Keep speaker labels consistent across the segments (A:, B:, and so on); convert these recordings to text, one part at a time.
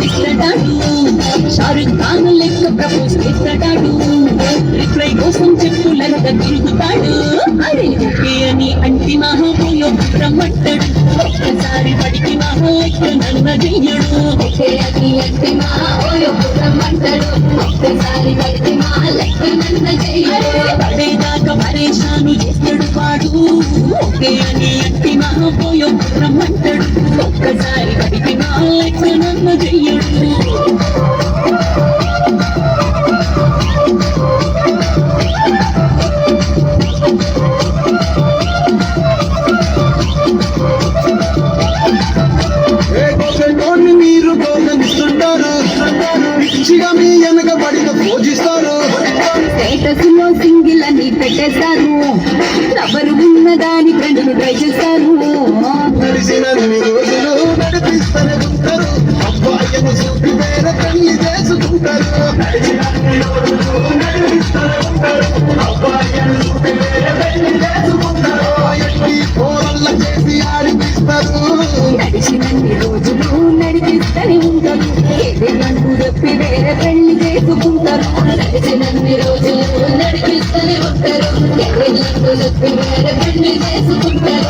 A: ఇస్తాడాడు, షారుఖ్ ఖాన్ లెక్క propose చేస్తాడాడు, reply కోసం చెప్పులగా తిరుగుతాడు. అరే ఓకే అని అంటి మహాపోయో రమ్మంటాడు, ఒక్కసారి పడికి మహా ఎక్క నన్న చెయ్యడు. ఓకే అని అంటి మహాపోయో రమ్మంటాడు, ఒక్కసారి పడికి మహా లెక్క నన్న చెయ్యడు. పడేదాకా పరేషాను చేస్తాడు వాడు, ఓకే అని అంటి మహాపోయో రమ్మంటాడు, ఒక్కసారి పడికి మహా లెక్క నన్న చెయ్యడు.
B: మీరు గౌరవిస్తుంటారు, పిచ్చిగా మీ వెనక పడిన పూజిస్తారు.
A: స్టేటస్ లో సింగిల్ అని పెట్టేస్తారు, ఎవరు ఉన్నదాని ఫ్రెండ్ను ట్రై చేస్తారు.
B: నడిచినన్ని రోజులు నడిపిస్తూనే ఉంటారు, అబ్బాయిను చూపి వేరే పెళ్లి చేసుకుంటారు. నడిచినన్ని రోజులు నడిపిస్తూనే ఉంటారు, అబ్బాయిను చూపి వేరే పెళ్లి చేసుకుంటారు. ఎట్టి పోరల్ల చేసి ఆడిపిస్తారు.
A: నడిచినన్ని రోజులు నడిపిస్తూనే ఉంటారు, ఏదైనా చెప్పి వేరే పెళ్లి చేసుకుంటారు. నడిచినన్ని రోజులు నడిపిస్తూనే ఉంటారు, ఏదైనా చెప్పి వేరే పెళ్లి చేసుకుంటారు.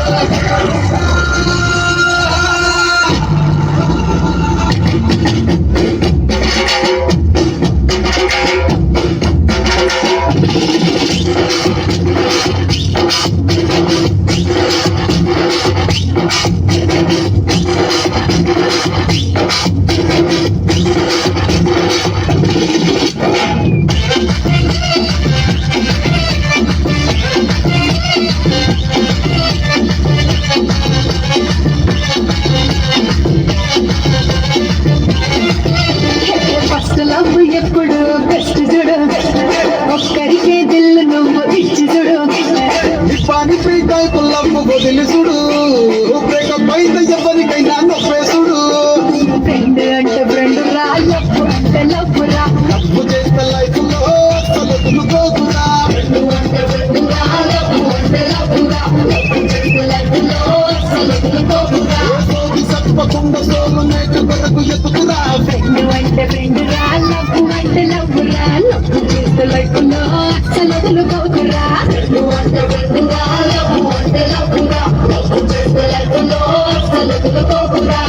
A: ఎప్పుడు బెస్ట్ చూడు, ఒక్కరికే దిల్లు నువ్వు ఇచ్చి చూడు.
B: పాని పీకాయ పుల్లప్పు వదిలిసుడు, బ్రేకప్ అయితే ఎవరికైనా నొప్పేసుడు.
A: ఫ్రెండ్ అంటే ఫ్రెండ్ రా, లవ్ అంటే లవ్ రా,
B: తప్పు చేస్తే లైఫ్ లో అసలు తులుకోకురా. తప్పకుండా సోలు నేటి కొరకు ఎత్తుకురా.
A: ఫ్రెండ్ అంటే ఫ్రెండ్ రా, లవ్ అంటే లవ్ రా, లవ్ చేస్తే లైఫ్ లో అసలు వదులుకోకురా. ఫ్రెండ్ అంటే ఫ్రెండ్ రా, లవ్ అంటే లవ్ రా, లవ్ చేస్తే లైఫ్ లో అసలు వదులుకోకురా.